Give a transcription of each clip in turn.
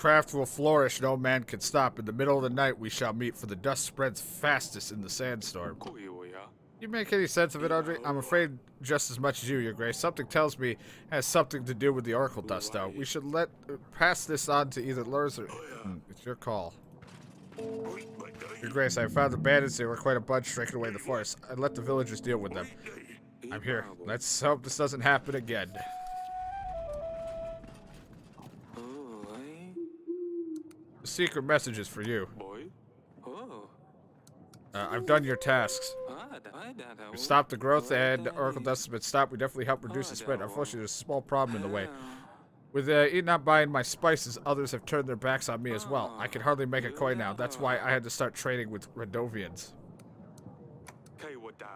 craft will flourish, no man can stop. In the middle of the night we shall meet, for the dust spreads fastest in the sandstorm. You make any sense of it, Audrey? I'm afraid just as much as you, Your Grace. Something tells me it has something to do with the Oracle dust, though. We should pass this on to either Lurs or... it's your call. Your Grace, I found the bandits. They were quite a bunch drinking away in the forest. I let the villagers deal with them. I'm here. Let's hope this doesn't happen again. The secret message is for you. I've done your tasks. We stopped the growth and Oracle dust has been stopped. We definitely helped reduce the spread. Unfortunately, there's a small problem in the way. With not buying my spices, others have turned their backs on me as well. I can hardly make a coin now. That's why I had to start trading with Radovians.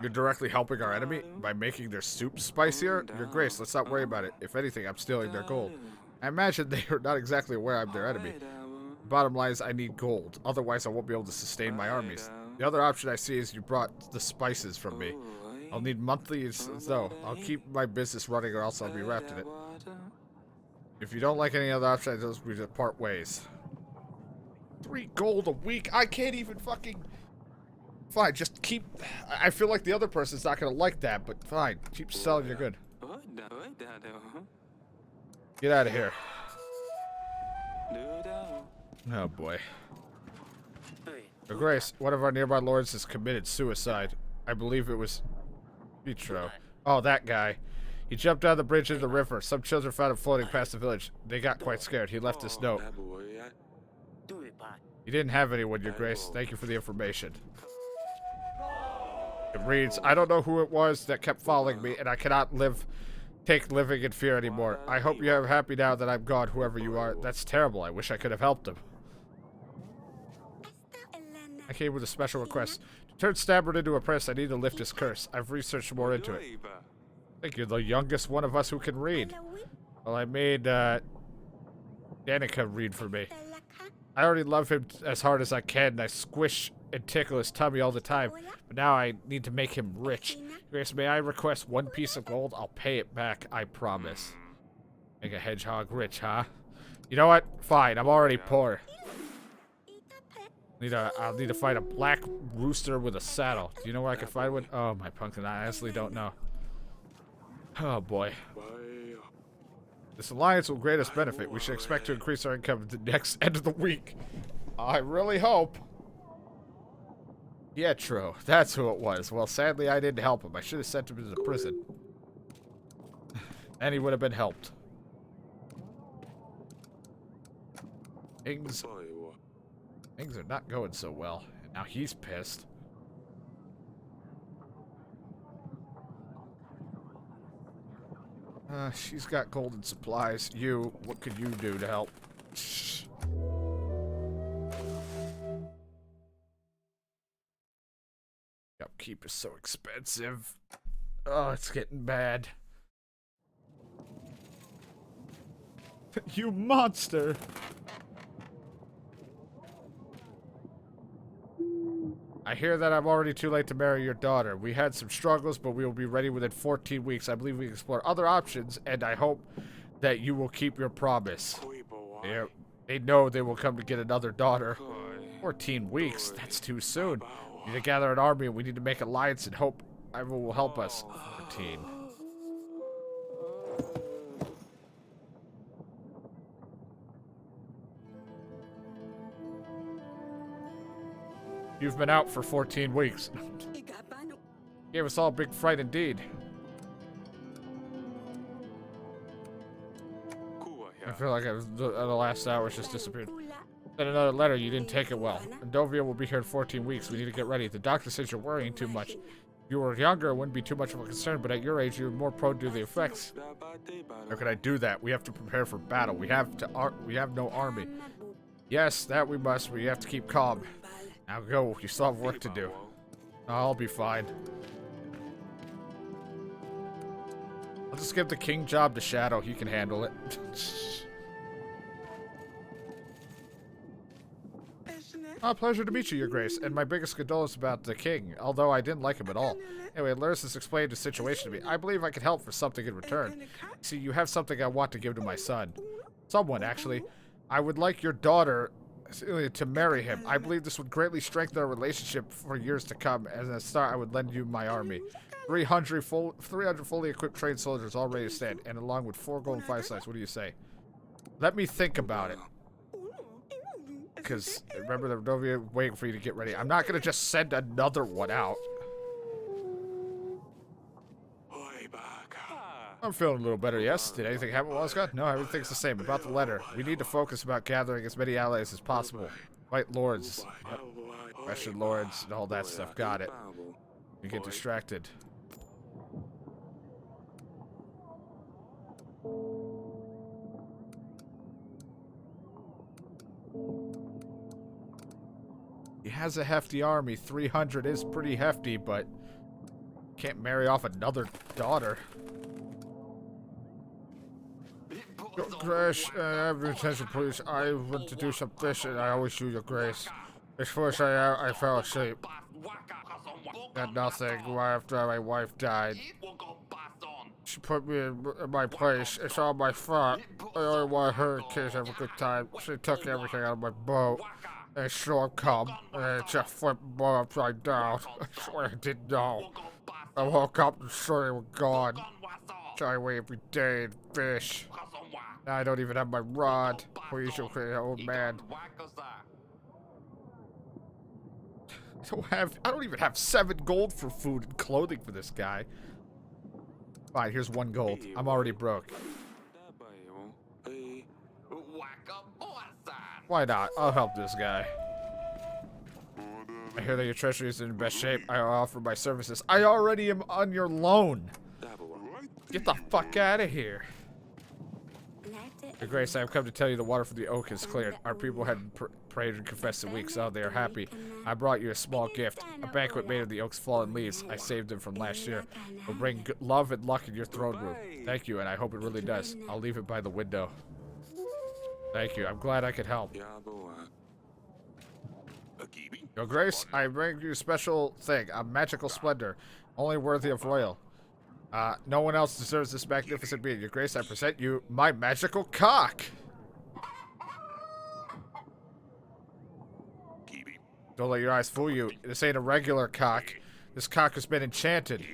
You're directly helping our enemy by making their soup spicier? Your Grace, let's not worry about it. If anything, I'm stealing their gold. I imagine they are not exactly aware I'm their enemy. The bottom line is I need gold. Otherwise, I won't be able to sustain my armies. The other option I see is you brought the spices from me. I'll need monthly, though. I'll keep my business running or else I'll be wrapped in it. If you don't like any other option, we just part ways. 3 gold a week? I can't even fucking... Fine, just keep... I feel like the other person's not gonna like that, but fine. Keep selling your good. Get out of here. Oh boy. Your Grace, one of our nearby lords has committed suicide. I believe it was... Vitro. Oh, that guy. He jumped down the bridge into the river. Some children found him floating past the village. They got quite scared. He left this note. He didn't have anyone, Your Grace. Thank you for the information. It reads, I don't know who it was that kept following me, and I cannot take living in fear anymore. I hope you are happy now that I'm gone, whoever you are. That's terrible. I wish I could have helped him. I came with a special request. To turn Stabbard into a prince, I need to lift his curse. I've researched more into it. I think you're the youngest one of us who can read. Well, I made, Danica read for me. I already love him as hard as I can, and I squish and tickle his tummy all the time. But now I need to make him rich. Grace, may I request 1 piece of gold? I'll pay it back, I promise. Make a hedgehog rich, huh? You know what? Fine, I'm already poor. I'll need to find a black rooster with a saddle. Do you know where I can find one? Oh, my pumpkin, I honestly don't know. Oh boy. This alliance will grant us benefit. We should expect to increase our income at the next end of the week. I really hope. Pietro, that's who it was. Well, sadly, I didn't help him. I should have sent him to prison. And he would have been helped. Things are not going so well. And now he's pissed. She's got golden supplies. What could you do to help? Upkeep is so expensive. Oh, it's getting bad. You monster! I hear that I'm already too late to marry your daughter. We had some struggles, but we will be ready within 14 weeks. I believe we can explore other options, and I hope that you will keep your promise. They know they will come to get another daughter. 14 weeks? That's too soon. We need to gather an army, and we need to make alliance and hope everyone will help us. 14. You've been out for 14 weeks. Gave us all a big fright indeed. I feel like the last hours just disappeared. Sent another letter, you didn't take it well. Endovia will be here in 14 weeks. We need to get ready. The doctor says you're worrying too much. If you were younger, it wouldn't be too much of a concern, but at your age, you're more prone to the effects. How can I do that? We have to prepare for battle. We have no army. Yes, that we must. We have to keep calm. Now go. You still have work to do. I'll be fine. I'll just give the king job to Shadow. He can handle it. Pleasure to meet you, Your Grace, and my biggest condolence about the king, although I didn't like him at all. Anyway, Luris has explained the situation to me. I believe I can help for something in return. See, you have something I want to give to my son. Someone, actually. I would like your daughter to marry him. I believe this would greatly strengthen our relationship for years to come. As a start, I would lend you my army. 300 fully equipped trained soldiers all ready to stand, and along with 4 gold and 5 slides. What do you say? Let me think about it. Because remember, the Novia waiting for you to get ready. I'm not going to just send another one out. I'm feeling a little better, yes. Did anything happen while I was gone? No, everything's the same. About the letter. We need to focus about gathering as many allies as possible. Fight lords. Russian lords and all that stuff. Got it. You get distracted. He has a hefty army. 300 is pretty hefty, but can't marry off another daughter. Your Grace, have your attention, please. I want to do some fishing. I always do, Your Grace. At first, I fell asleep. Got nothing. After my wife died, she put me in my place. It's all my fault. I only want her kids to have a good time. She took everything out of my boat. And a storm come, and it just flipped the boat upside down. I swear I didn't know. I woke up and saw they were gone. Try away every day and fish. Now I don't even have my rod. Please, you old man. I don't even have 7 gold for food and clothing for this guy. Fine, here's 1 gold. I'm already broke. Why not? I'll help this guy. I hear that your treasury is in best shape. I offer my services. I already am on your loan. Get the fuck out of here. Your Grace, I have come to tell you the water for the oak is cleared. Our people had prayed and confessed in weeks. Oh, they are happy. I brought you a small gift. A banquet made of the oak's fallen leaves. I saved them from last year. It will bring love and luck in your throne room. Thank you, and I hope it really does. I'll leave it by the window. Thank you. I'm glad I could help. Your Grace, I bring you a special thing. A magical splendor. Only worthy of royal. No one else deserves this magnificent being. Your Grace, I present you my magical cock. Don't let your eyes fool you. This ain't a regular cock. This cock has been enchanted.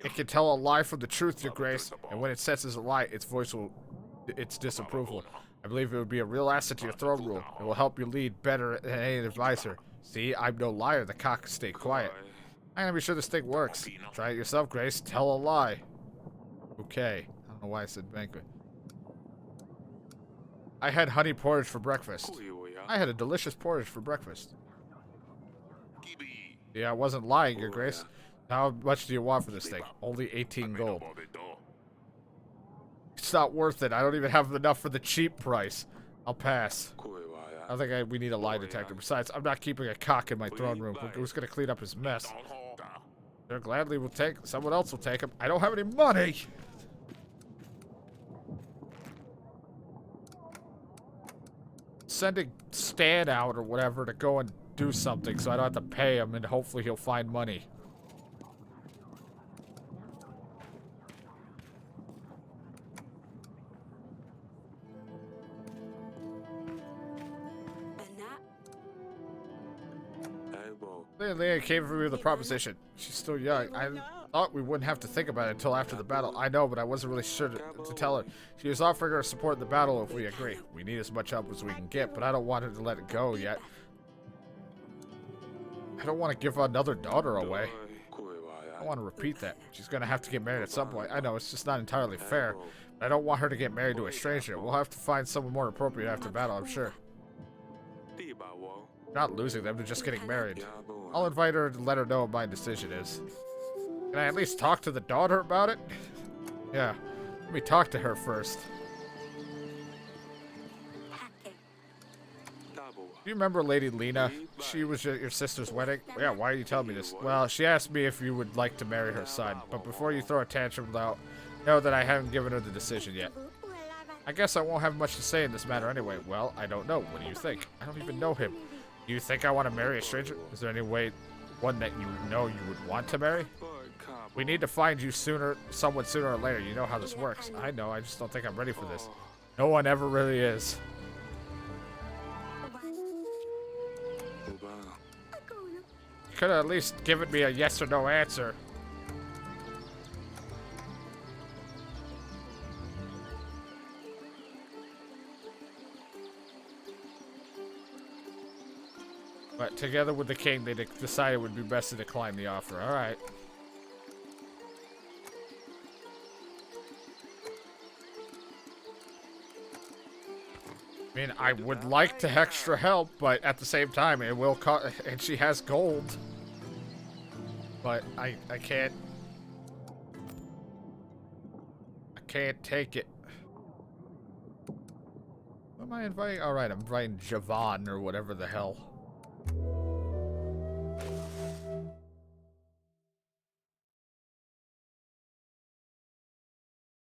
It can tell a lie from the truth, Your Grace, and when it senses a lie, its voice will... its disapproval. I believe it would be a real asset to your throne room. It will help you lead better than any advisor. See, I'm no liar. The cock stay quiet. I'm gonna be sure this thing works. Try it yourself, Grace. Tell a lie. Okay. I don't know why I said banquet. I had honey porridge for breakfast. I had a delicious porridge for breakfast. Yeah, I wasn't lying, Your Grace. How much do you want for this thing? Only 18 gold. It's not worth it. I don't even have enough for the cheap price. I'll pass. I think we need a lie detector. Besides, I'm not keeping a cock in my throne room. Who's gonna clean up his mess? They're gladly will take. Someone else will take him. I don't have any money. Sending Stan out or whatever to go and do something so I don't have to pay him, and hopefully he'll find money. Leah came for me with a proposition. She's still young. I thought we wouldn't have to think about it until after the battle. I know, but I wasn't really sure to tell her. She was offering her support in the battle if we agree. We need as much help as we can get, but I don't want her to let it go yet. I don't want to give another daughter away. I want to repeat that. She's going to have to get married at some point. I know, it's just not entirely fair. But I don't want her to get married to a stranger. We'll have to find someone more appropriate after battle, I'm sure. Not losing them, they're just getting married. I'll invite her to let her know what my decision is. Can I at least talk to the daughter about it? Yeah, let me talk to her first. Do you remember Lady Lena? She was at your sister's wedding? Yeah, why are you telling me this? Well, she asked me if you would like to marry her son, but before you throw a tantrum out, know that I haven't given her the decision yet. I guess I won't have much to say in this matter anyway. Well, I don't know. What do you think? I don't even know him. Do you think I want to marry a stranger? Is there any way, one that you know you would want to marry? We need to find you someone sooner or later. You know how this works. I know, I just don't think I'm ready for this. No one ever really is. could have at least given me a yes or no answer. But together with the king, they decided it would be best to decline the offer. All right. I mean, I would like to extra help, but at the same time, it will cost, and she has gold. But I can't take it. Who am I inviting? All right, I'm inviting Javon or whatever the hell.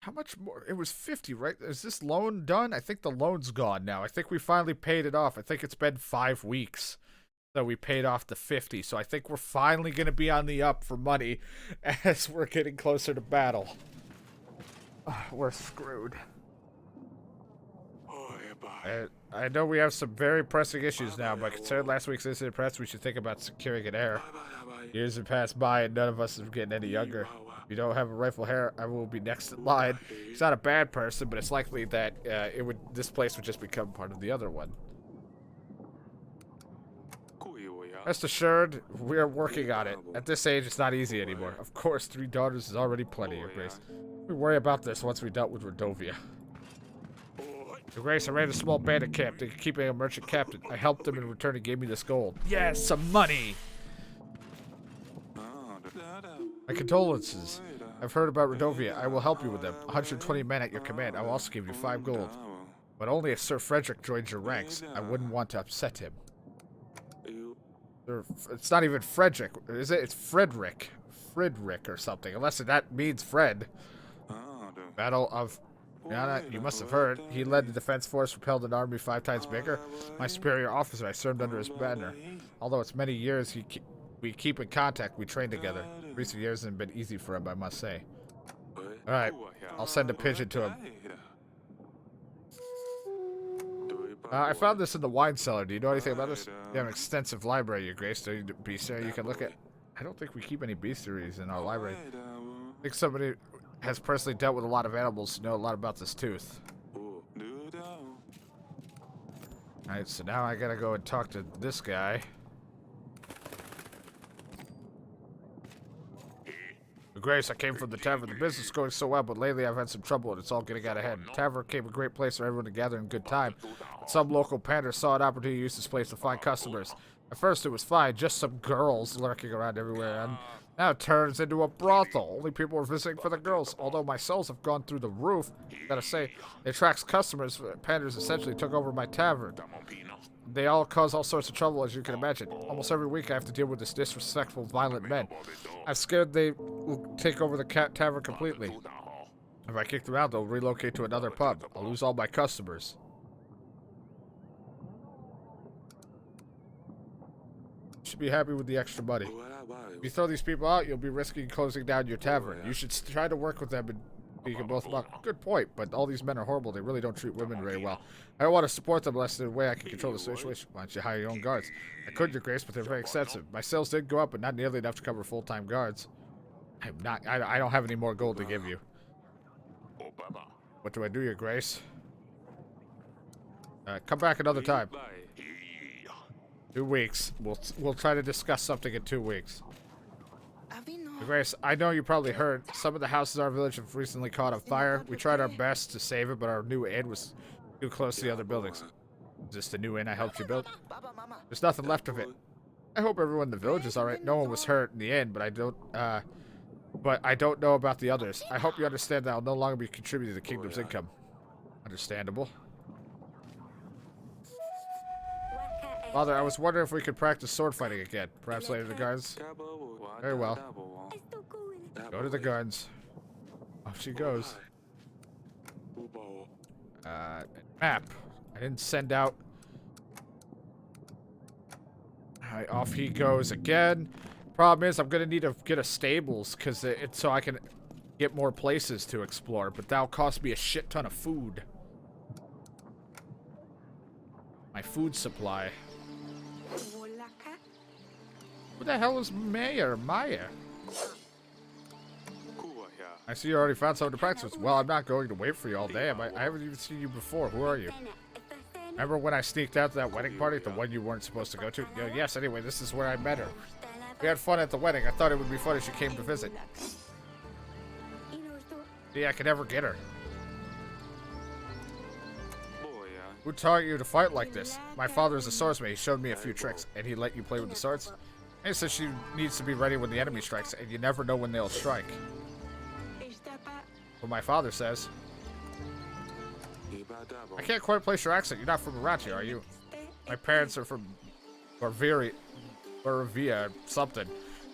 How much more? It was 50, right? Is this loan done? I think the loan's gone now. I think we finally paid it off. I think it's been 5 weeks that we paid off the 50. So I think we're finally going to be on the up for money as we're getting closer to battle. We're screwed. I know we have some very pressing issues now, but considering last week's incident press, we should think about securing an heir. Years have passed by and none of us are getting any younger. If you don't have a rightful heir, I will be next in line. He's not a bad person, but it's likely that this place would just become part of the other one. Rest assured, we are working on it. At this age, it's not easy anymore. Of course, 3 daughters is already plenty, Your Grace. We worry about this once we dealt with Rodovia. Your Grace, I ran a small bandit camp to keeping a merchant captain. I helped him in return and gave me this gold. Yes, some money! My condolences. I've heard about Rodovia. I will help you with them. 120 men at your command. I will also give you 5 gold. But only if Sir Frederick joins your ranks. I wouldn't want to upset him. It's not even Frederick, is it? It's Frederick. Frederick or something. Unless that means Fred. Battle of Yana, you must have heard. He led the defense force, propelled an army 5 times bigger. My superior officer, I served under his banner. Although it's many years, we keep in contact. We train together. Recent years haven't been easy for him, I must say. Alright, I'll send a pigeon to him. I found this in the wine cellar. Do you know anything about this? You have an extensive library, Your Grace. So bestiary you can look at. I don't think we keep any bestiaries in our library. I think somebody has personally dealt with a lot of animals to know a lot about this tooth. Alright, so now I gotta go and talk to this guy. Your Grace, I came from the tavern. The business is going so well, but lately I've had some trouble and it's all getting out of hand. The tavern became a great place for everyone to gather in good time. But some local panders saw an opportunity to use this place to find customers. At first it was fine, just some girls lurking around everywhere, and now it turns into a brothel. Only people are visiting for the girls. Although my sales have gone through the roof, gotta say, it attracts customers. Panders essentially took over my tavern. They all cause all sorts of trouble, as you can imagine. Almost every week I have to deal with this disrespectful, violent men. I'm scared they will take over the tavern completely. If I kick them out, they'll relocate to another pub. I'll lose all my customers. Should be happy with the extra money. If you throw these people out, you'll be risking closing down your tavern. You should try to work with them and you can both walk. Good point, but all these men are horrible. They really don't treat women very well. I don't want to support them unless there's a way I can control the situation. Why don't you hire your own guards? I could, Your Grace, but they're very expensive. My sales did go up, but not nearly enough to cover full-time guards. I don't have any more gold to give you. What do I do, Your Grace? Come back another time. 2 weeks. We'll try to discuss something in 2 weeks. Your Grace, I know you probably heard, some of the houses in our village have recently caught on fire. We tried our best to save it, but our new inn was too close to the other buildings. Is this the new inn I helped you build? There's nothing left of it. I hope everyone in the village is alright. No one was hurt in the end, but I don't know about the others. I hope you understand that I'll no longer be contributing to the kingdom's income. Understandable. Father, I was wondering if we could practice sword fighting again. Perhaps later in the gardens. Very well. Go to the gardens. Off she goes. Map. I didn't send out. Alright, off he goes again. Problem is, I'm gonna need to get a stables because it's so I can get more places to explore, but that'll cost me a shit ton of food. My food supply. Who the hell is Mayor Maya? I see you already found someone to practice with. Well, I'm not going to wait for you all day. I haven't even seen you before. Who are you? Remember when I sneaked out to that wedding party? The one you weren't supposed to go to? Yes, anyway, this is where I met her. We had fun at the wedding. I thought it would be fun if she came to visit. See, I could never get her. Who taught you to fight like this? My father is a swordsman. He showed me a few tricks, and he let you play with the swords? And he says she needs to be ready when the enemy strikes, and you never know when they'll strike. What my father says. I can't quite place your accent. You're not from around here, are you? My parents are from Boravia, something.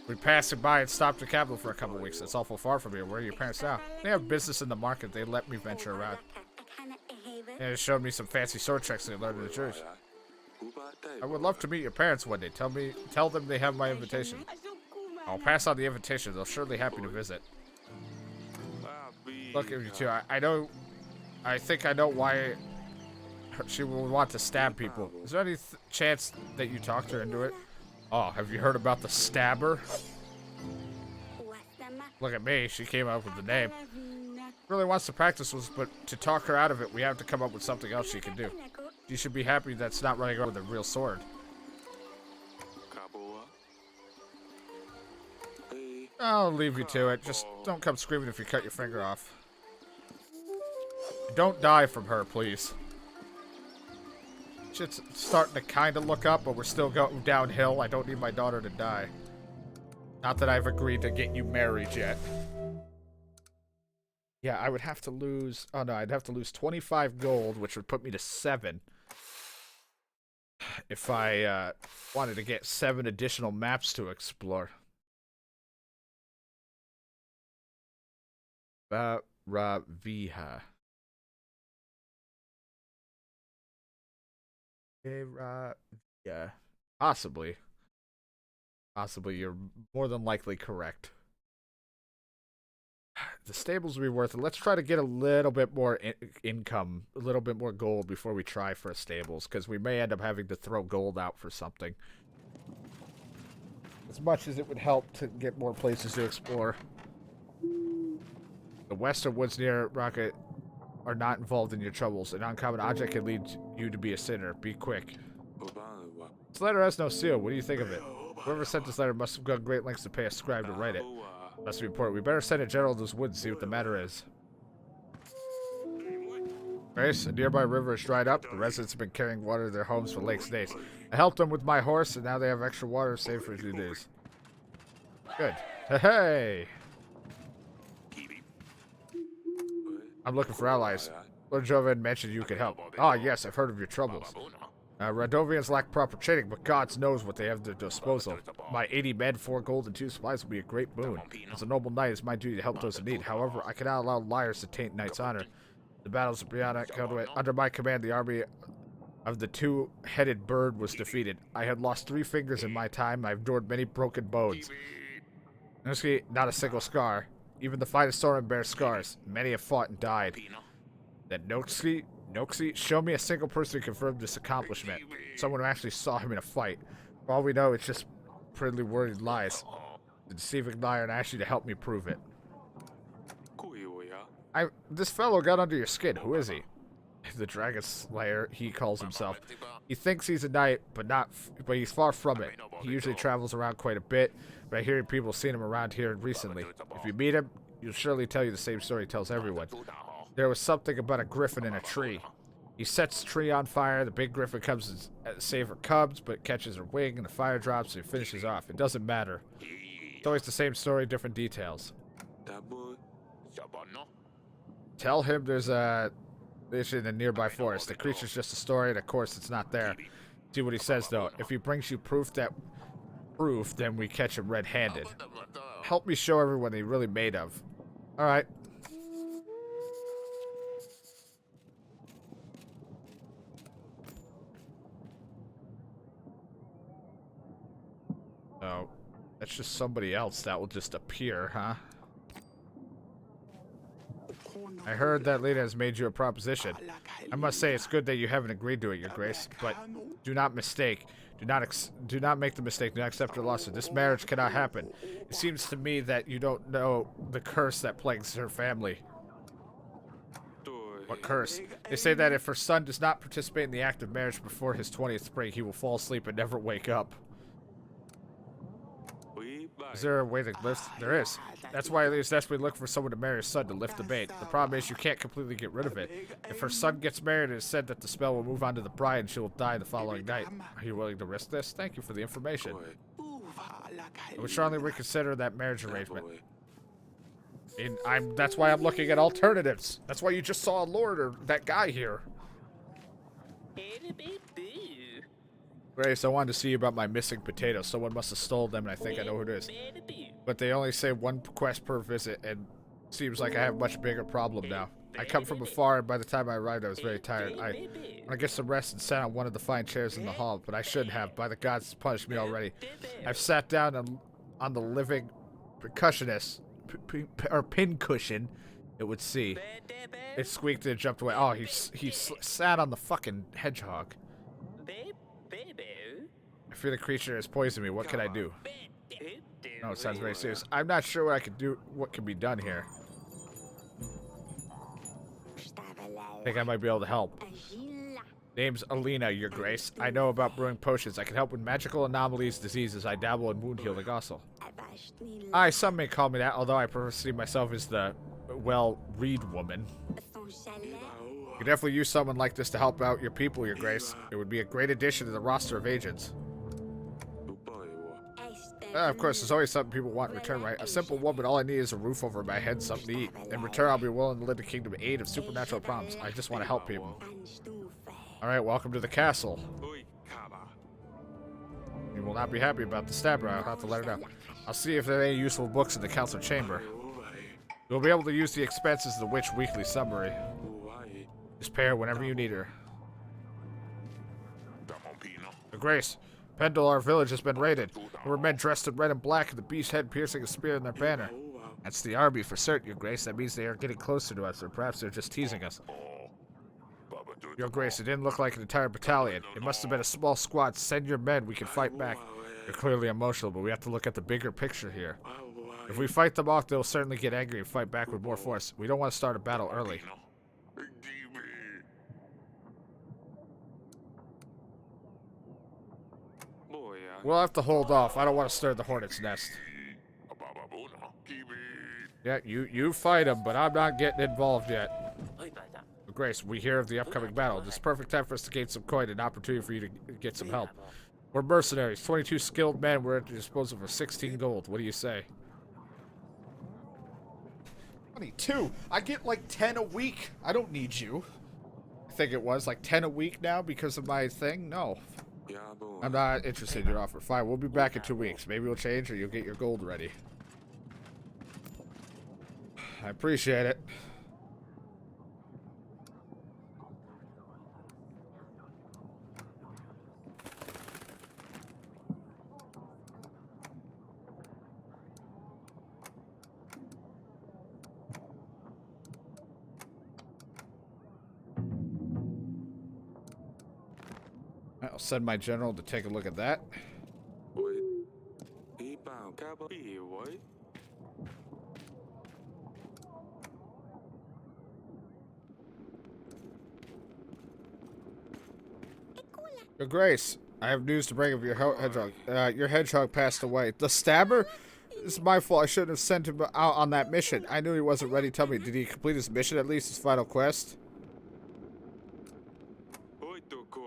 We passed by and stopped the capital for a couple of weeks. It's awful far from here. Where are your parents now? They have business in the market. They let me venture around. And it showed me some fancy sword tricks they learned in the church. I would love to meet your parents one day. Tell them they have my invitation. I'll pass on the invitation. They'll surely be happy to visit. Look at you two. I think I know why she would want to stab people. Is there any chance that you talked her into it? Oh, have you heard about the stabber? Look at me. She came up with the name. Really wants to practice with, but to talk her out of it, we have to come up with something else she can do. You should be happy that's not running around with a real sword. I'll leave you to it. Just don't come screaming if you cut your finger off. Don't die from her, please. Shit's starting to kind of look up, but we're still going downhill. I don't need my daughter to die. Not that I've agreed to get you married yet. Yeah, I would have to lose... Oh, no, I'd have to lose 25 gold, which would put me to 7. If I wanted to get 7 additional maps to explore. Baraviha. Yeah. Possibly. Possibly, you're more than likely correct. The stables will be worth it. Let's try to get a little bit more income, a little bit more gold before we try for a stables, because we may end up having to throw gold out for something. As much as it would help to get more places to explore. The western woods near Rocket are not involved in your troubles. An uncommon object can lead you to be a sinner. Be quick. This letter has no seal. What do you think of it? Whoever sent this letter must have gone great lengths to pay a scribe to write it. Must be important. We better send a general to those woods and see what the matter is. Grace, a nearby river is dried up. The residents have been carrying water to their homes for lakes days. I helped them with my horse, and now they have extra water saved for a few days. Good. Hey! I'm looking for allies. Lord Jovan mentioned you could help. Ah, yes, I've heard of your troubles. Radovians lack proper training, but God knows what they have at their disposal. My 80 men, 4 gold, and 2 supplies will be a great boon. As a noble knight, it's my duty to help those in need. However, I cannot allow liars to taint knight's honor. The battles of Brianna, under my command, the army of the 2-headed bird was defeated. I had lost 3 fingers in my time. I've endured many broken bones. Not a single scar. Even the finest swordman bears scars. Many have fought and died. That Noxie, show me a single person who confirmed this accomplishment. Someone who actually saw him in a fight. For all we know, it's just prettily worded lies. The deceiving liar and I asked you to help me prove it. This fellow got under your skin. Who is he? The Dragon Slayer, he calls himself. He thinks he's a knight, but he's far from it. He usually travels around quite a bit, but I hear people seen him around here recently. If you meet him, he'll surely tell you the same story he tells everyone. There was something about a griffin in a tree. He sets the tree on fire, the big griffin comes to save her cubs, but catches her wing, and the fire drops, and he finishes off. It doesn't matter. It's always the same story, different details. Tell him there's a fish in the nearby forest. The creature's just a story, and of course it's not there. See what he says, though. If he brings you proof, then we catch him red-handed. Help me show everyone what he's really made of. Alright. Oh, that's just somebody else that will just appear, huh? I heard that Lena has made you a proposition. I must say it's good that you haven't agreed to it, Your Grace, but do not mistake. Do not make the mistake. Do not accept your lawsuit. This marriage cannot happen. It seems to me that you don't know the curse that plagues her family. What curse? They say that if her son does not participate in the act of marriage before his 20th spring, he will fall asleep and never wake up. Is there a way to lift? There is. That's why Elias desperately look for someone to marry his son to lift the bait. The problem is you can't completely get rid of it. If her son gets married, it is said that the spell will move on to the bride and she will die the following night. Are you willing to risk this? Thank you for the information. I would strongly reconsider that marriage arrangement. That's why I'm looking at alternatives. That's why you just saw a lord or that guy here. Grace, I wanted to see you about my missing potatoes. Someone must have stolen them, and I think I know who it is. But they only say one quest per visit, and it seems like I have a much bigger problem now. I come from afar, and by the time I arrived, I was very tired. I get some rest and sat on one of the fine chairs in the hall, but I shouldn't have. By the gods, it's punished me already. I've sat down on the living percussionist, or pin cushion, it would see. It squeaked and it jumped away. Oh, he sat on the fucking hedgehog. I fear the creature has poisoned me. What can I do? Oh, it sounds very serious. I'm not sure what I could do. What can be done here? I think I might be able to help. Name's Alina, Your Grace. I know about brewing potions. I can help with magical anomalies, diseases. I dabble in wound healing also. Some may call me that, although I prefer to see myself as the, well, reed woman. You could definitely use someone like this to help out your people, Your Grace. It would be a great addition to the roster of agents. Of course, there's always something people want in return, right? A simple woman, all I need is a roof over my head and something to eat. In return, I'll be willing to live the kingdom in aid of supernatural problems. I just want to help people. Alright, welcome to the castle. You will not be happy about the stabber. I'll have to let her know. I'll see if there are any useful books in the council chamber. You'll be able to use the expenses of the Witch Weekly Summary. Just pay her whenever you need her. Your Grace, Pendle, our village has been raided. There were men dressed in red and black and the beast head piercing a spear in their banner. That's the army for certain, Your Grace. That means they are getting closer to us, or perhaps they're just teasing us. Your Grace, it didn't look like an entire battalion. It must have been a small squad. Send your men, we can fight back. You're clearly emotional, but we have to look at the bigger picture here. If we fight them off, they'll certainly get angry and fight back with more force. We don't want to start a battle early. We'll have to hold off. I don't want to stir the hornet's nest. Yeah, you fight them, but I'm not getting involved yet. Grace, we hear of the upcoming battle. This is perfect time for us to gain some coin and an opportunity for you to get some help. We're mercenaries. 22 skilled men. We're at your disposal for 16 gold. What do you say? 22? I get like 10 a week. I don't need you. I think it was like 10 a week now because of my thing. No. I'm not interested in your offer. Fine, we'll be back in 2 weeks. Maybe we'll change or you'll get your gold ready. I appreciate it. I'll send my general to take a look at that. Your Grace, I have news to bring of your hedgehog. Your hedgehog passed away. The stabber? It's my fault. I shouldn't have sent him out on that mission. I knew he wasn't ready. Tell me, did he complete his mission at least, his final quest?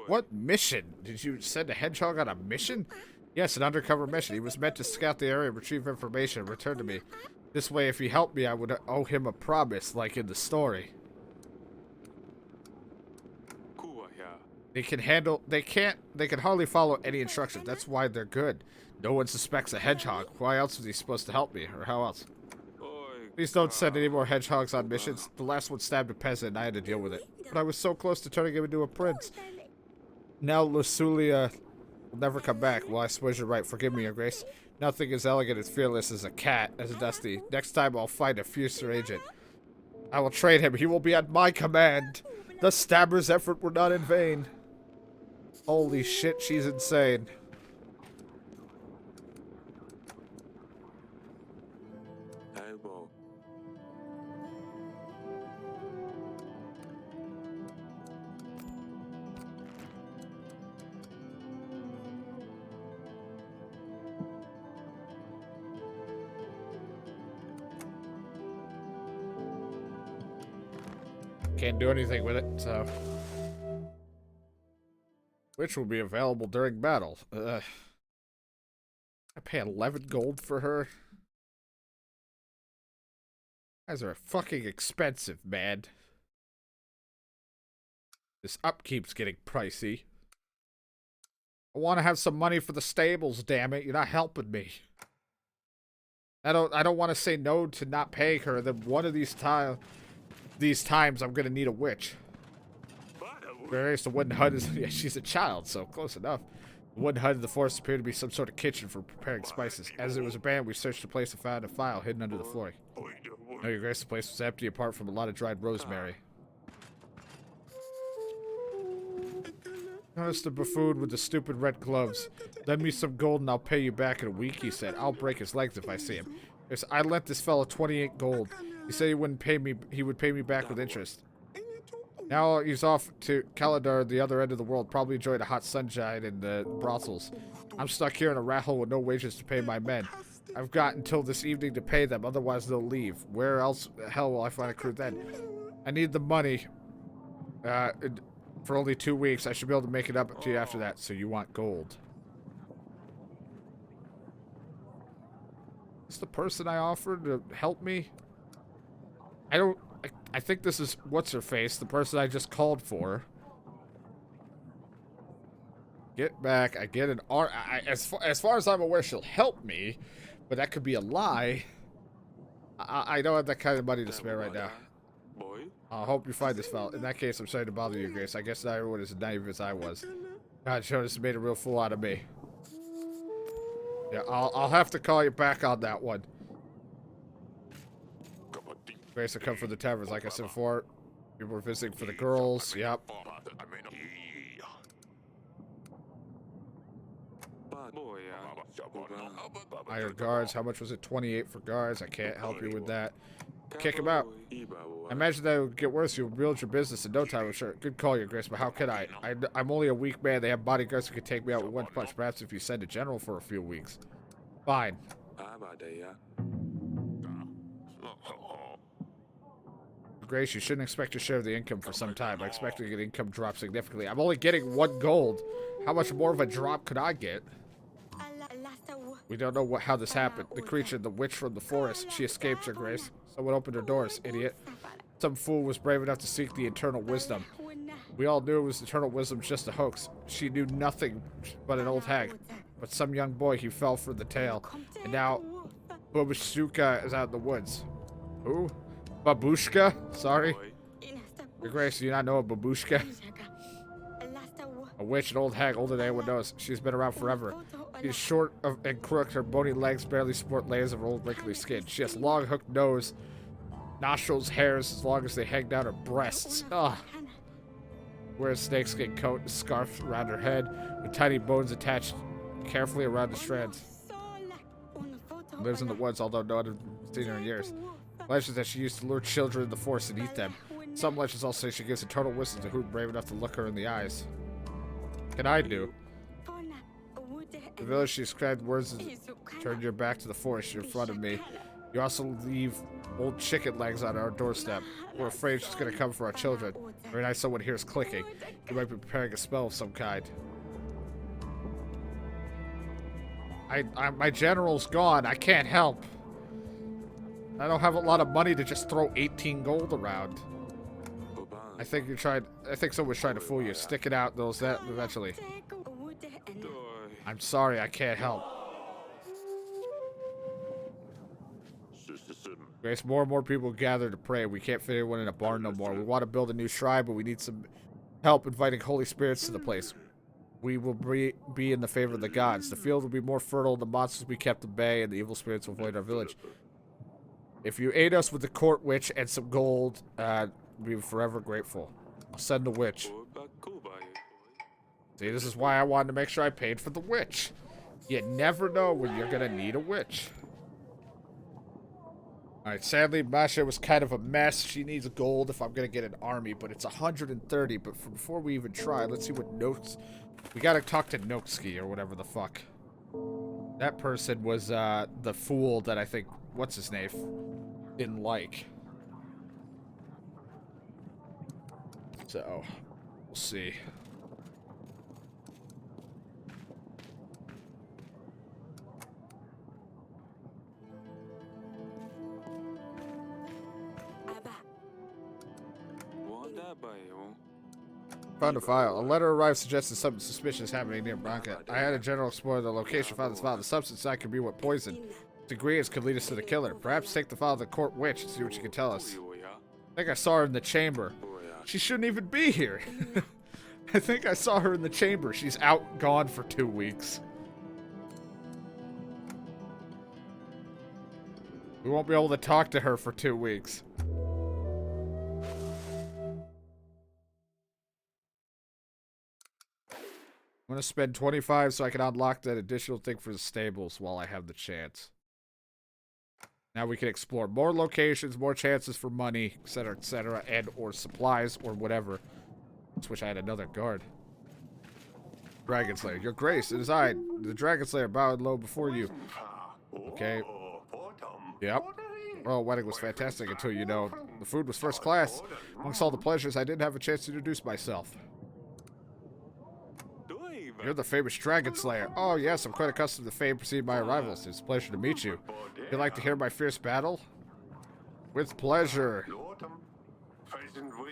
What mission? Did you send a hedgehog on a mission? Yes, an undercover mission. He was meant to scout the area, retrieve information, and return to me. This way, if he helped me, I would owe him a promise, like in the story. They can hardly follow any instructions. That's why they're good. No one suspects a hedgehog. Why else was he supposed to help me? Or how else? Please don't send any more hedgehogs on missions. The last one stabbed a peasant and I had to deal with it. But I was so close to turning him into a prince. Now Lusulia will never come back. Well, I suppose you're right. Forgive me, Your Grace. Nothing as elegant as fearless as a cat, as a Dusty. Next time I'll find a fiercer agent. I will train him. He will be at my command. The stabber's effort were not in vain. Holy shit, she's insane. Can't do anything with it, so. Which will be available during battle. I pay 11 gold for her. Guys are fucking expensive, man. This upkeep's getting pricey. I want to have some money for the stables, damn it. You're not helping me. I don't want to say no to not paying her. Then one of these times I'm gonna need a witch. Various the wooden hut is yeah, she's a child, so close enough. The wooden hut in the forest appeared to be some sort of kitchen for preparing spices. As it was abandoned, we searched the place and found a file hidden under the flooring. No, your grace, the place was empty apart from a lot of dried rosemary. Notice the buffoon with the stupid red gloves. Lend me some gold and I'll pay you back in a week, he said. I'll break his legs if I see him. Yes, I lent this fellow 28 gold. He said he would pay me back with interest. Now he's off to Kaladar, the other end of the world, probably enjoying a hot sunshine and brothels. I'm stuck here in a rat hole with no wages to pay my men. I've got until this evening to pay them, otherwise they'll leave. Where else the hell will I find a crew then? I need the money. For only 2 weeks. I should be able to make it up to you after that. So you want gold. Is the person I offered to help me? I think this is what's-her-face, the person I just called for. Get back. I get an as far as I'm aware, she'll help me. But that could be a lie. I don't have that kind of money to spare right now. I hope you find this fella. In that case, I'm sorry to bother you, Grace. I guess not everyone is as naive as I was. God, Jonas made a real fool out of me. Yeah, I'll have to call you back on that one. Grace, I come from the taverns, like I said before. People were visiting for the girls. Yep. Iron guards. How much was it? 28 for guards. I can't help you with that. Kick him out. I imagine that would get worse. You'll build your business in no time, I'm sure. Good call, your grace, but how can I'm only a weak man. They have bodyguards who can take me out with one punch. Perhaps if you send a general for a few weeks. Fine. Grace, you shouldn't expect to share the income for some time. I expect to get income drop significantly. I'm only getting 1 gold. How much more of a drop could I get? We don't know how this happened. The creature, the witch from the forest, she escaped, your grace. Someone opened her doors, idiot. Some fool was brave enough to seek the eternal wisdom. We all knew it was eternal wisdom, just a hoax. She knew nothing but an old hag. But some young boy, he fell for the tale. And now, Babushka is out in the woods. Who? Babushka? Sorry. Your grace, do you not know a babushka? A witch, an old hag, older than anyone knows. She's been around forever. She's short and crooked. Her bony legs barely support layers of her old wrinkly skin. She has long hooked nose, nostrils, hairs as long as they hang down her breasts. Ugh. Wears a snakeskin coat and scarf around her head with tiny bones attached carefully around the strands. Lives in the woods, although no one has seen her in years. Legends that she used to lure children in the forest and eat them. Some legends also say she gives eternal wisdom to who's brave enough to look her in the eyes. What can I do? The village, she described words as turn your back to the forest, you're in front of me. You also leave old chicken legs on our doorstep. We're afraid she's going to come for our children. Every night someone hears clicking. You might be preparing a spell of some kind. My general's gone. I can't help. I don't have a lot of money to just throw 18 gold around. I think someone's trying to fool you. Stick it out, those that eventually. I'm sorry, I can't help. Grace, more and more people gather to pray. We can't fit anyone in a barn no more. We want to build a new shrine, but we need some help inviting holy spirits to the place. We will be in the favor of the gods. The field will be more fertile, the monsters will be kept at bay, and the evil spirits will avoid our village. If you aid us with the court witch and some gold, we'll be forever grateful. I'll send the witch. See, this is why I wanted to make sure I paid for the witch. You never know when you're gonna need a witch. Alright, sadly, Masha was kind of a mess. She needs gold if I'm gonna get an army, but it's 130. But before we even try, let's see what notes... We gotta talk to Noksky or whatever the fuck. That person was the fool that I think... What's his name? Didn't like. So, we'll see. Found a file. A letter arrived suggesting something suspicious happening near Branca. I had a general explore the location, found this file. The substance inside could be what poisoned. The ingredients could lead us to the killer. Perhaps take the file to the court witch and see what she can tell us. I think I saw her in the chamber. She shouldn't even be here. I think I saw her in the chamber. She's out, gone for 2 weeks. We won't be able to talk to her for 2 weeks. I'm going to spend 25 so I can unlock that additional thing for the stables while I have the chance. Now we can explore more locations, more chances for money, etc., and or supplies or whatever. Let's wish I had another guard. Dragon Slayer. Your Grace, it is I, the Dragon Slayer, bowing low before you. Okay. Yep. Well, wedding was fantastic until, you know, the food was first class. Amongst all the pleasures, I didn't have a chance to introduce myself. You're the famous Dragon Slayer. Oh, yes, I'm quite accustomed to fame preceding my arrivals. It's a pleasure to meet you. You'd like to hear my fierce battle? With pleasure.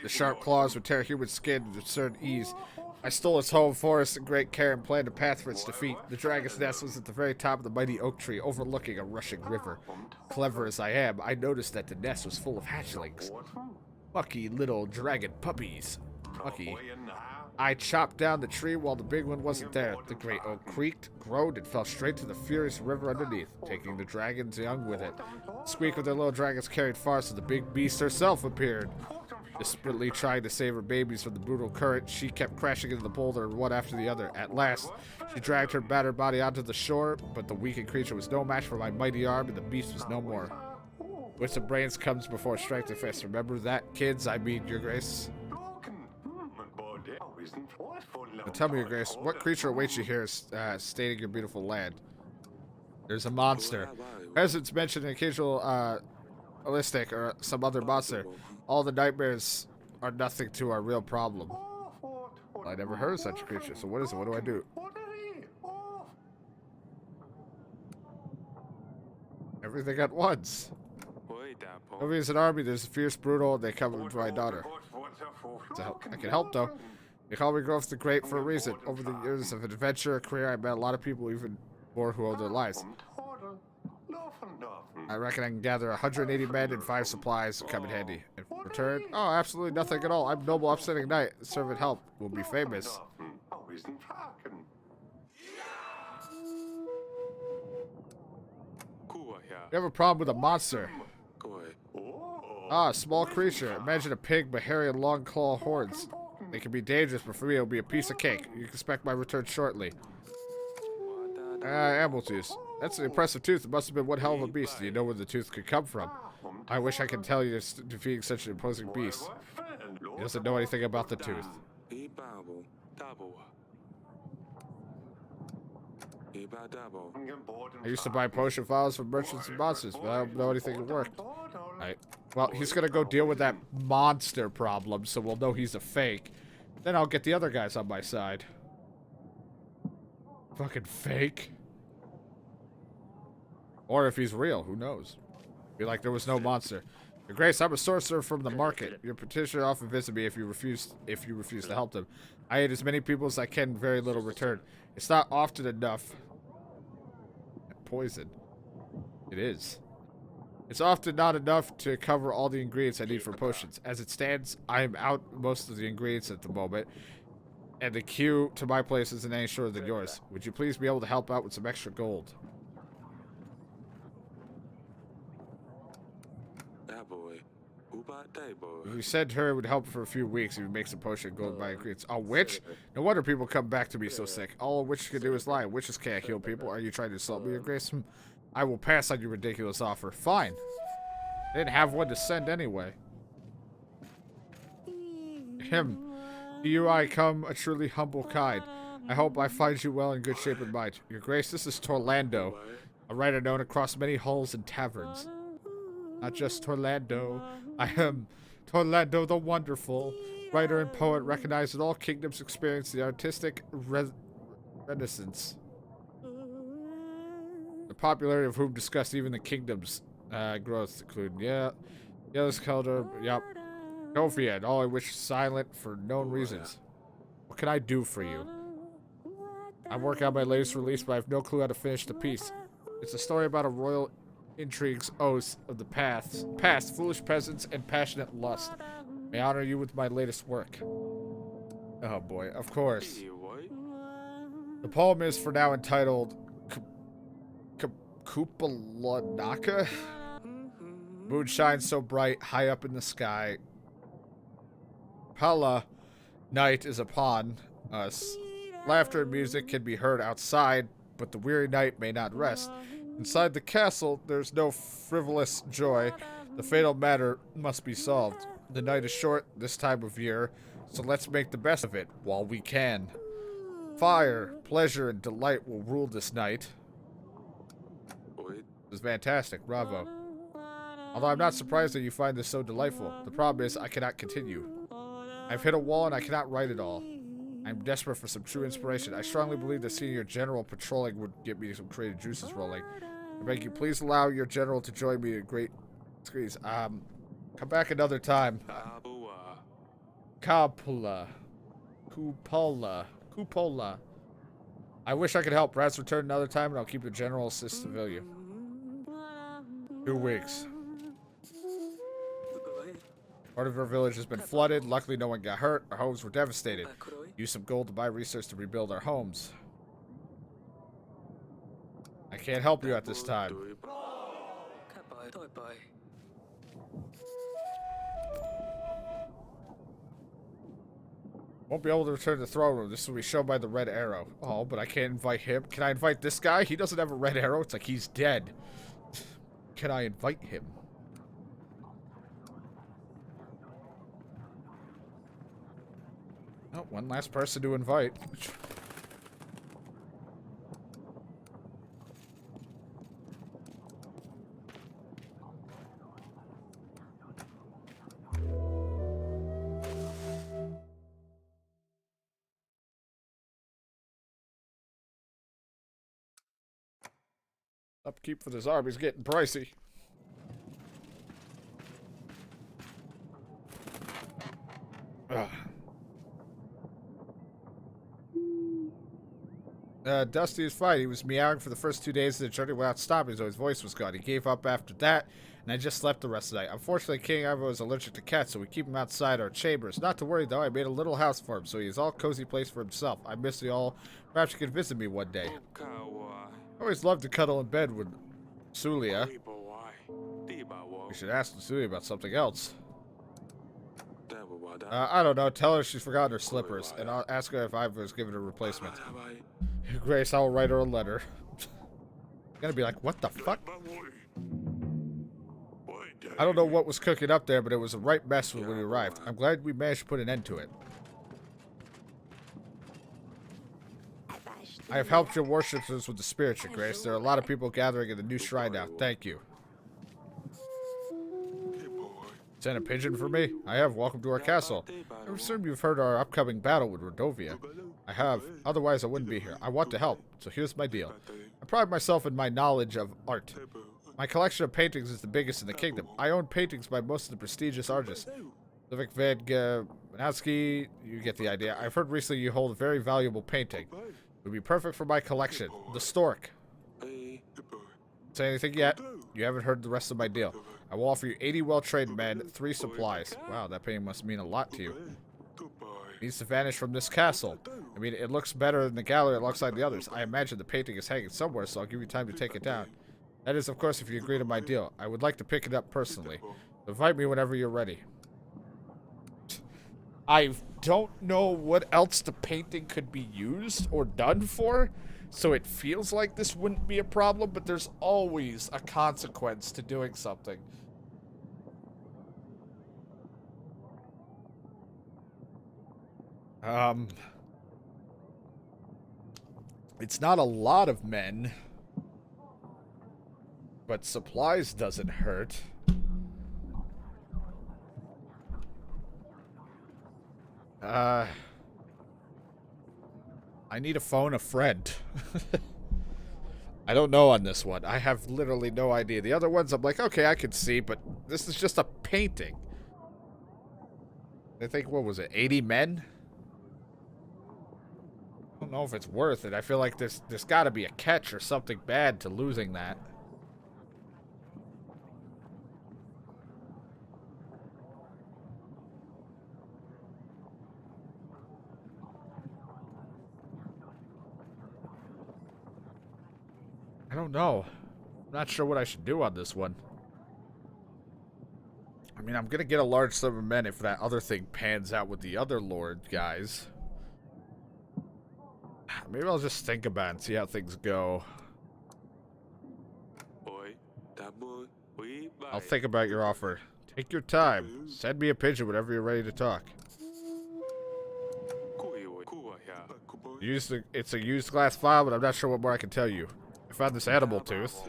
The sharp claws would tear human skin with certain ease. I stole its home forest in great care and planned a path for its defeat. The dragon's nest was at the very top of the mighty oak tree, overlooking a rushing river. Clever as I am, I noticed that the nest was full of hatchlings. Lucky little dragon puppies. Lucky. I chopped down the tree while the big one wasn't there. The great oak creaked, groaned, and fell straight to the furious river underneath, taking the dragon's young with it. The squeak of their little dragons carried far, so the big beast herself appeared. Desperately trying to save her babies from the brutal current, she kept crashing into the boulder one after the other. At last, she dragged her battered body onto the shore, but the weakened creature was no match for my mighty arm, and the beast was no more. Wits and brains comes before strength and fist. Remember that, kids? I mean, Your Grace. Now tell me, Your Grace, what creature awaits you here, stating your beautiful land? There's a monster. Peasants mentioned an occasional, ballistic or some other monster. All the nightmares are nothing to our real problem. Well, I never heard of such a creature, so what is it? What do I do? Everything at once. Over is an army, there's a fierce, brutal, and they come with my daughter. I can help, though. They call me Growth the Great for a reason. Over the years of adventure, career, I met a lot of people, even more who owe their lives. I reckon I can gather 180 men and 5 supplies to come in handy. In return, oh, absolutely nothing at all. I'm noble, upstanding knight. Servant help will be famous. You have a problem with a monster. Ah, a small creature. Imagine a pig, but hairy and long claw horns. They can be dangerous, but for me, it'll be a piece of cake. You can expect my return shortly. Ambletooth. That's an impressive tooth. It must have been one hell of a beast. Do you know where the tooth could come from? I wish I could tell you defeating such an imposing beast. He doesn't know anything about the tooth. I used to buy potion files from merchants and monsters, but I don't know anything that worked. Right. Well, he's gonna go deal with that monster problem, so we'll know he's a fake. Then I'll get the other guys on my side. Fucking fake. Or if he's real, who knows? Be like there was no monster. Your Grace, I'm a sorcerer from the market. Your petitioner often visit me if you refuse to help them. I aid as many people as I can, very little return. It's not often enough. Poison. It is. It's often not enough to cover all the ingredients I need for potions. As it stands, I am out most of the ingredients at the moment, and the queue to my place isn't any shorter than yours. Would you please be able to help out with some extra gold? If we sent her, it would help for a few weeks if we make some potion gold by ingredients. A witch? No wonder people come back to me so sick. All a witch can do is lie. Witches can't heal people. Are you trying to insult me, Your Grace? I will pass on your ridiculous offer. Fine. They didn't have one to send anyway. To you I come, a truly humble kind. I hope I find you well in good shape and mind. Your Grace, this is Torlando, a writer known across many halls and taverns. Not just Torlando. I am Torlando the Wonderful. Writer and poet recognized that all kingdoms experience the artistic renaissance. The popularity of whom discussed even the kingdom's growth, including, this color, Novia, and all I wish silent for known reasons. What can I do for you? I'm working on my latest release, but I have no clue how to finish the piece. It's a story about a royal intrigues, oaths of the past, foolish peasants, and passionate lust. May I honor you with my latest work. Oh boy, of course. The poem is for now entitled Kupalanaka. Moon shines so bright, high up in the sky. Pala, night is upon us. Laughter and music can be heard outside, but the weary night may not rest. Inside the castle, there's no frivolous joy. The fatal matter must be solved. The night is short this time of year, so let's make the best of it while we can. Fire, pleasure, and delight will rule this night. This is fantastic, bravo. Although I'm not surprised that you find this so delightful. The problem is I cannot continue. I've hit a wall and I cannot write it all. I'm desperate for some true inspiration. I strongly believe that seeing your general patrolling would get me some creative juices rolling. I beg you, please allow your general to join me in great screens. Come back another time. Cupola. I wish I could help. Perhaps return another time and I'll keep the general assist civilian. 2 weeks. Part of our village has been flooded. Luckily, no one got hurt. Our homes were devastated. Use some gold to buy research to rebuild our homes. I can't help you at this time. Won't be able to return to the throne room. This will be shown by the red arrow. Oh, but I can't invite him. Can I invite this guy? He doesn't have a red arrow. It's like he's dead. Can I invite him? Oh, one last person to invite. Upkeep for this army's getting pricey. Ugh. Dusty is fine. He was meowing for the first 2 days of the journey without stopping, so his voice was gone. He gave up after that, and I just slept the rest of the night. Unfortunately, King Ivo is allergic to cats, so we keep him outside our chambers. Not to worry, though. I made a little house for him, so he has all cozy place for himself. I miss you all. Perhaps you could visit me one day. I always loved to cuddle in bed with Sulia. We should ask Sulia about something else. I don't know. Tell her she's forgotten her slippers, and I'll ask her if I was given a replacement. Grace, I'll write her a letter. Gonna be like, what the fuck? I don't know what was cooking up there, but it was a right mess when we arrived. I'm glad we managed to put an end to it. I have helped your worshippers with the spiritual, Grace. There are a lot of people gathering in the new shrine now. Thank you. Send a pigeon for me? I have. Welcome to our castle. I assume you've heard our upcoming battle with Rodovia. I have. Otherwise, I wouldn't be here. I want to help, so here's my deal. I pride myself in my knowledge of art. My collection of paintings is the biggest in the kingdom. I own paintings by most of the prestigious artists. Ludwig van Ganatsky, you get the idea. I've heard recently you hold a very valuable painting. It would be perfect for my collection. The Stork. Say anything yet? You haven't heard the rest of my deal. I will offer you 80 well-trained men, 3 supplies. Wow, that painting must mean a lot to you. It needs to vanish from this castle. I mean, it looks better than the gallery alongside the others. I imagine the painting is hanging somewhere, so I'll give you time to take it down. That is, of course, if you agree to my deal. I would like to pick it up personally. Invite me whenever you're ready. I don't know what else the painting could be used or done for, so it feels like this wouldn't be a problem, but there's always a consequence to doing something. It's not a lot of men, but supplies doesn't hurt. I need to phone a friend. I don't know on this one. I have literally no idea. The other ones I'm like, okay, I can see, but this is just a painting. I think, what was it, 80 men? I don't know if it's worth it. I feel like there's got to be a catch or something bad to losing that. I don't know. I'm not sure what I should do on this one. I mean, I'm gonna get a large sum of men if that other thing pans out with the other Lord guys. Maybe I'll just think about it and see how things go. I'll think about your offer. Take your time. Send me a pigeon whenever you're ready to talk. It's a used glass file, but I'm not sure what more I can tell you. I found this animal tooth.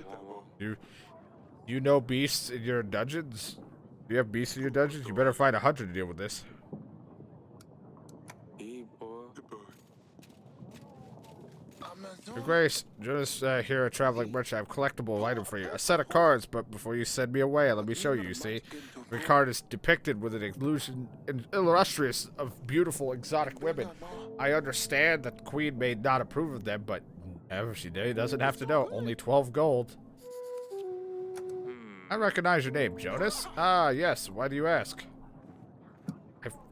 You know beasts in your dungeons? Do you have beasts in your dungeons? You better find 100 to deal with this. Your Grace, Jonas here, a traveling merchant. I have a collectible item for you. A set of cards, but before you send me away, let me show you, you see. The card is depicted with an illusion illustrious of beautiful exotic women. I understand that the Queen may not approve of them, but if she doesn't have to know. Only 12 gold. I recognize your name, Jonas. Ah, yes. Why do you ask?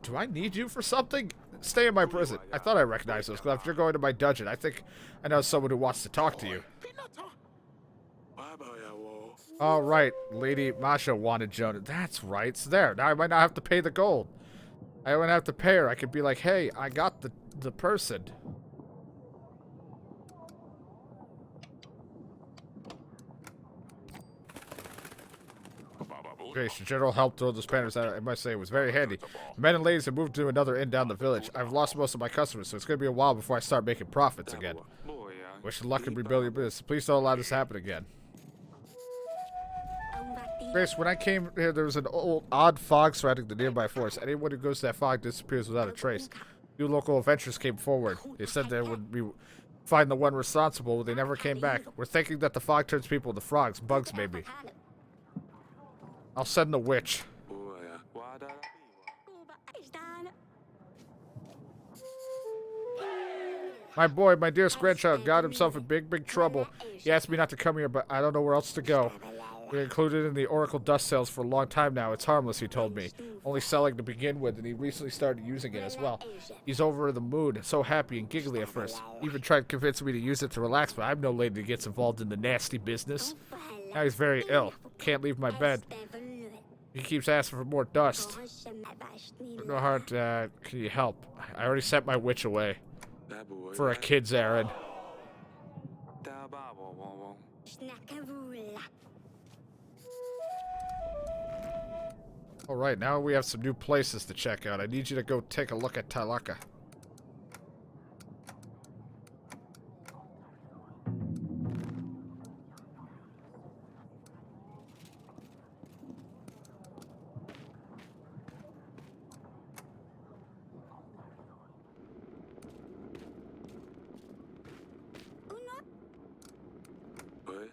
Do I need you for something? Stay in my prison. I thought I recognized those gloves. You're going to my dungeon. I think I know someone who wants to talk to you. All right. Lady Masha wanted Jonas. That's right. It's there. Now I might not have to pay the gold. I wouldn't have to pay her. I could be like, hey, I got the person. Grace, your general helped throw the Spaniards out. I must say, it was very handy. The men and ladies have moved to another inn down the village. I've lost most of my customers, so it's going to be a while before I start making profits again. Wish you luck in rebuilding your business. Please don't allow this to happen again. Grace, when I came here, there was an odd fog surrounding the nearby forest. Anyone who goes to that fog disappears without a trace. New local adventurers came forward. They said they would find the one responsible, but they never came back. We're thinking that the fog turns people into frogs, bugs maybe. I'll send the witch. My boy, my dearest grandchild, got himself in big trouble. He asked me not to come here, but I don't know where else to go. We're included in the Oracle dust sales for a long time now. It's harmless, he told me. Only selling to begin with, and he recently started using it as well. He's over the moon, so happy and giggly at first. Even tried convincing me to use it to relax, but I'm no lady that gets involved in the nasty business. Now he's very ill. Can't leave my bed. He keeps asking for more dust. No heart, can you help? I already sent my witch away. For a kid's errand. Alright, now we have some new places to check out. I need you to go take a look at Talaka.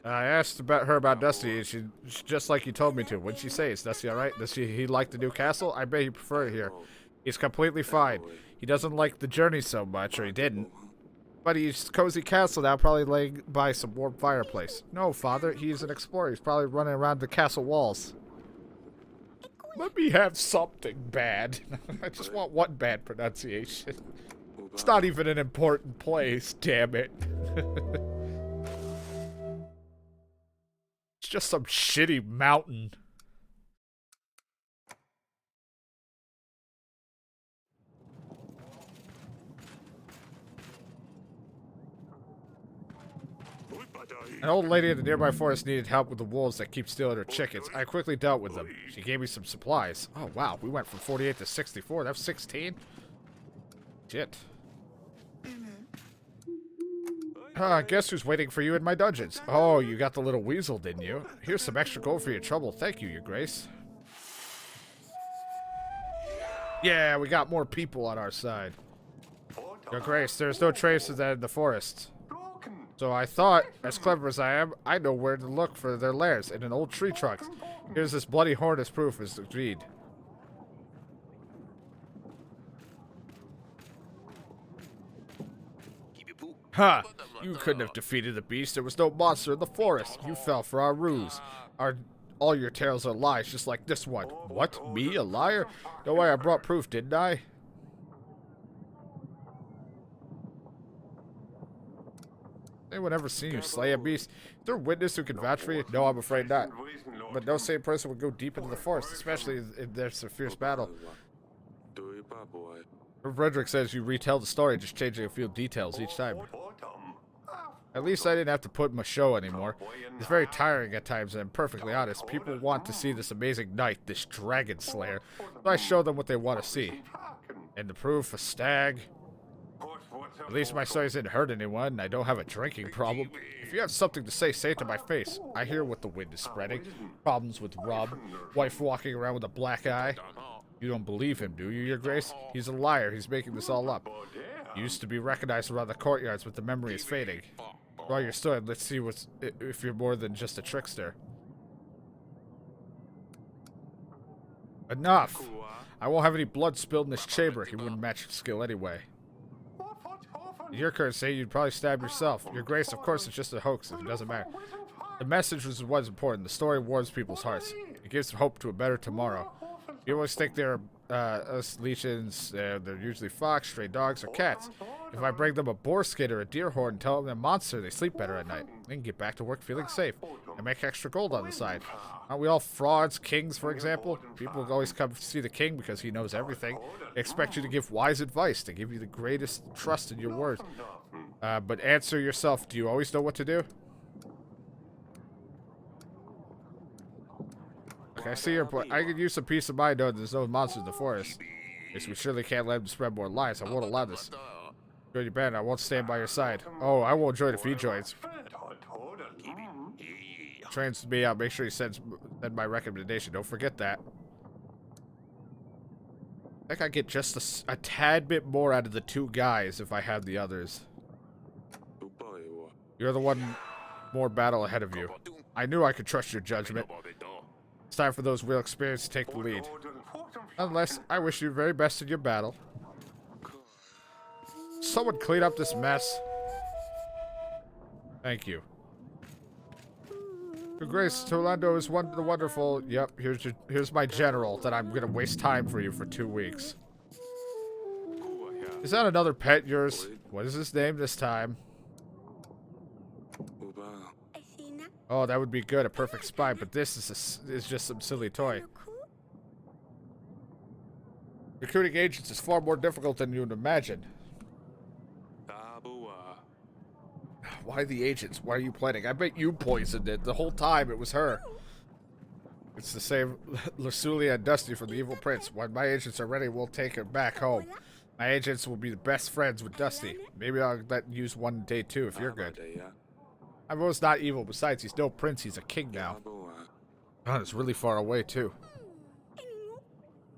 I asked her about Dusty, and she's just like you told me to. What'd she say? Is Dusty alright? Does he like the new castle? I bet he preferred it here. He's completely fine. He doesn't like the journey so much, or he didn't. But he's cozy castle now, probably laying by some warm fireplace. No, father, he's an explorer. He's probably running around the castle walls. Let me have something bad. I just want one bad pronunciation. It's not even an important place, damn it. It's just some shitty mountain. An old lady in the nearby forest needed help with the wolves that keep stealing her chickens. I quickly dealt with them. She gave me some supplies. Oh, wow. We went from 48 to 64. That's 16. Shit. Guess who's waiting for you in my dungeons? Oh, you got the little weasel, didn't you? Here's some extra gold for your trouble. Thank you, your grace. Yeah, we got more people on our side. Your Grace, there's no trace of that in the forest. So I thought, as clever as I am, I know where to look for their lairs in an old tree trunk. Here's this bloody horn as proof, as agreed. Ha! You couldn't have defeated the beast. There was no monster in the forest. You fell for our ruse. All your tales are lies, just like this one. What? Me? A liar? No way, I brought proof, didn't I? Anyone ever seen you slay a beast? Is there a witness who can vouch for you? No, I'm afraid not. But no sane person would go deep into the forest, especially if there's a fierce battle. Frederick says you retell the story, just changing a few details each time. At least I didn't have to put in a show anymore. It's very tiring at times, and I'm perfectly honest. People want to see this amazing knight, this dragon slayer. So I show them what they want to see. And the proof, a stag. At least my stories didn't hurt anyone. I don't have a drinking problem. If you have something to say it to my face. I hear what the wind is spreading. Problems with Rob. Wife walking around with a black eye. You don't believe him, do you, Your Grace? He's a liar. He's making this all up. He used to be recognized around the courtyards, but the memory is fading. Draw your sword. Let's see if you're more than just a trickster. Enough! I won't have any blood spilled in this chamber. He wouldn't match your skill anyway. In your current state, you'd probably stab yourself. Your Grace, of course, it's just a hoax. It doesn't matter. The message was what's important. The story warms people's hearts. It gives hope to a better tomorrow. You always think they're us legions. They're usually fox, stray dogs, or cats. If I bring them a boar skin or a deer horn and tell them they're a monster, they sleep better at night. They can get back to work feeling safe and make extra gold on the side. Aren't we all frauds, kings, for example? People always come to see the king because he knows everything. They expect you to give wise advice. They give you the greatest trust in your words. But answer yourself. Do you always know what to do? Okay, I see your point. I could use some peace of mind knowing there's no monsters in the forest. Yes, we surely can't let them spread more lies. I won't allow this. Join your band. I won't stand by your side. Oh, I won't join if he joins. Trains me out. Make sure he sends my recommendation. Don't forget that. I think I get just a tad bit more out of the two guys if I have the others. You're the one more battle ahead of you. I knew I could trust your judgment. It's time for those real experience to take the lead. Nonetheless, I wish you the very best in your battle. Someone clean up this mess. Thank you. Your Grace, Tolando is the wonderful. Yep, here's my general that I'm gonna waste time for you for 2 weeks. Is that another pet yours? What is his name this time? Oh, that would be good, a perfect spy, but this is just some silly toy. Recruiting agents is far more difficult than you'd imagine. Why the agents? Why are you planning? I bet you poisoned it. The whole time it was her. It's the same Lasulia and Dusty from the Evil Prince. When my agents are ready, we'll take her back home. My agents will be the best friends with Dusty. Maybe I'll let you use one day too if you're good. I'm almost not evil. Besides, he's no prince. He's a king now. God, it's really far away too.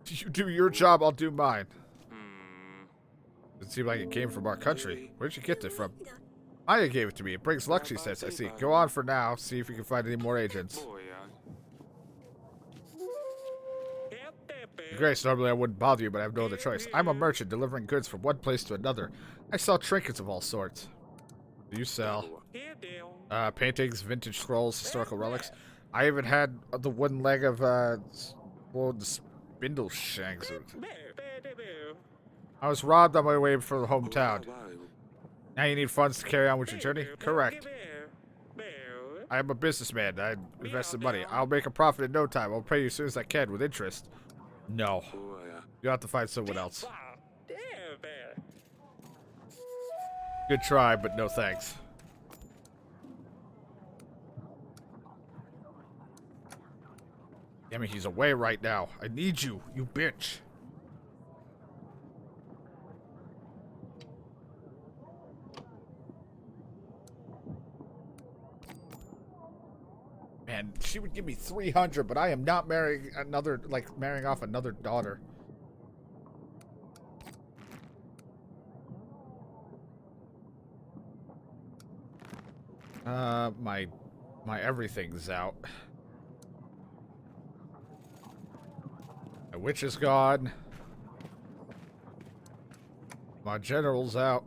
You do your job, I'll do mine. It seemed like it came from our country. Where'd you get it from? Maya gave it to me. It brings luck, she says. I see. Go on for now. See if you can find any more agents. Grace, normally I wouldn't bother you, but I have no other choice. I'm a merchant delivering goods from one place to another. I sell trinkets of all sorts. You sell paintings, vintage scrolls, historical relics. I even had the wooden leg of the spindle shanks. I was robbed on my way from the hometown. Now you need funds to carry on with your journey? Correct. I am a businessman. I invested money. I'll make a profit in no time. I'll pay you as soon as I can with interest. No. You'll have to find someone else. Good try, but no thanks. Damn it, he's away right now. I need you, you bitch. Man, she would give me 300, but I am not marrying another, marrying off another daughter. My everything's out. My witch is gone. My general's out.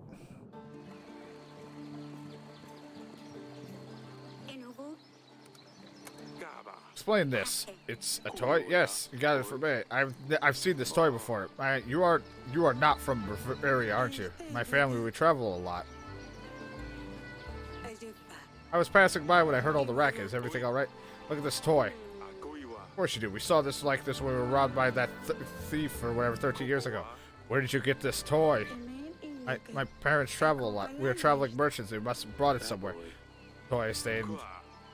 Explain this. It's a toy? Yes, you got it for me. I've seen this toy before. You are not from the area, aren't you? My family, we travel a lot. I was passing by when I heard all the racket. Is everything all right? Look at this toy. Of course you do. We saw this like this when we were robbed by that thief or whatever 13 years ago. Where did you get this toy? My parents travel a lot. We are traveling merchants. They must have brought it somewhere. Toy stained.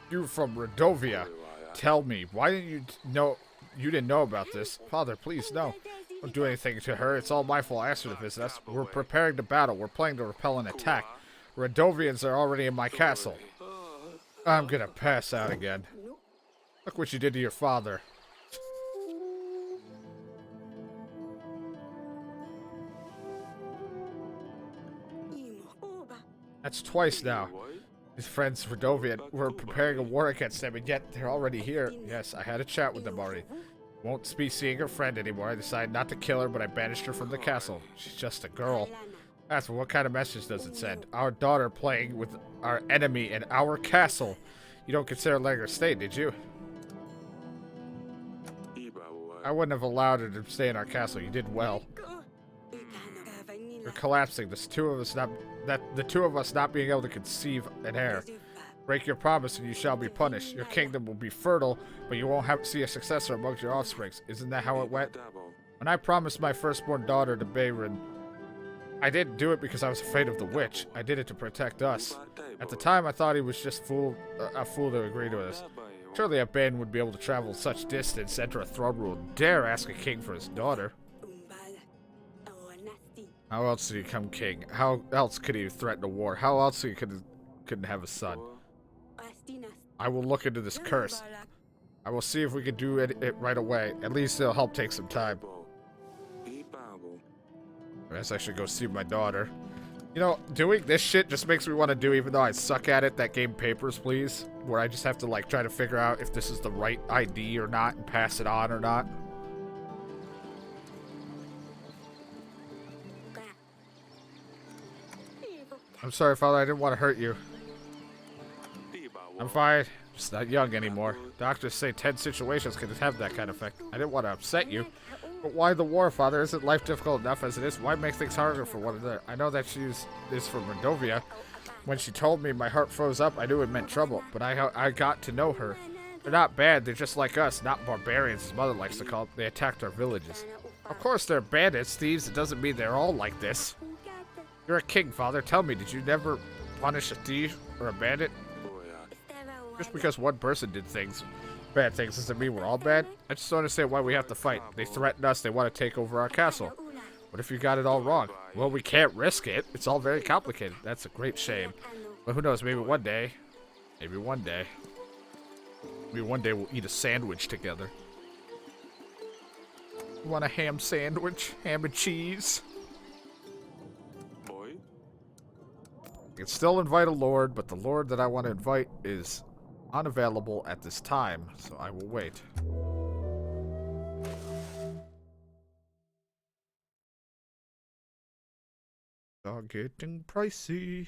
You from Redovia. Tell me, why didn't you know? You didn't know about this, Father? Please, no. Don't do anything to her. It's all my fault. I asked her to visit us. We're preparing to battle. We're playing to repel an attack. Redovians are already in my castle. I'm gonna pass out again. Look what you did to your father. That's twice now. His friends, Redovian, were preparing a war against them, and yet they're already here. Yes, I had a chat with them already. Won't be seeing her friend anymore. I decided not to kill her, but I banished her from the castle. She's just a girl. That's what kind of message does it send? Our daughter playing with our enemy in our castle. You don't consider letting her stay, did you? I wouldn't have allowed her to stay in our castle. You did well. You're collapsing. The two of us not being able to conceive an heir. Break your promise and you shall be punished. Your kingdom will be fertile, but you won't see a successor amongst your offsprings. Isn't that how it went? When I promised my firstborn daughter to Bayron, I didn't do it because I was afraid of the witch. I did it to protect us. At the time, I thought he was just a fool to agree to this. Surely a Baron would be able to travel such distance, enter a throne room, and dare ask a king for his daughter. How else did he become king? How else could he threaten a war? How else he couldn't have a son? I will look into this curse. I will see if we can do it right away. At least it'll help take some time. I guess I should go see my daughter. You know, doing this shit just makes me want to do, even though I suck at it, that game Papers, Please. Where I just have to, like, try to figure out if this is the right ID or not and pass it on or not. I'm sorry, Father, I didn't want to hurt you. I'm fine. Just not young anymore. Doctors say 10 situations can have that kind of effect. I didn't want to upset you. But why the war, Father? Isn't life difficult enough as it is? Why make things harder for one another? I know that she is from Redovia. When she told me, my heart froze up. I knew it meant trouble, but I got to know her. They're not bad. They're just like us, not barbarians, as Mother likes to call them. They attacked our villages. Of course they're bandits, thieves. It doesn't mean they're all like this. You're a king, Father. Tell me, did you never punish a thief or a bandit? Just because one person did bad things, doesn't mean we're all bad. I just don't understand why we have to fight. They threaten us. They want to take over our castle. What if you got it all wrong? Well, we can't risk it. It's all very complicated. That's a great shame. But who knows? Maybe one day. Maybe one day. Maybe one day we'll eat a sandwich together. You want a ham sandwich? Ham and cheese? I can still invite a lord, but the lord that I want to invite is unavailable at this time, so I will wait. Are getting pricey.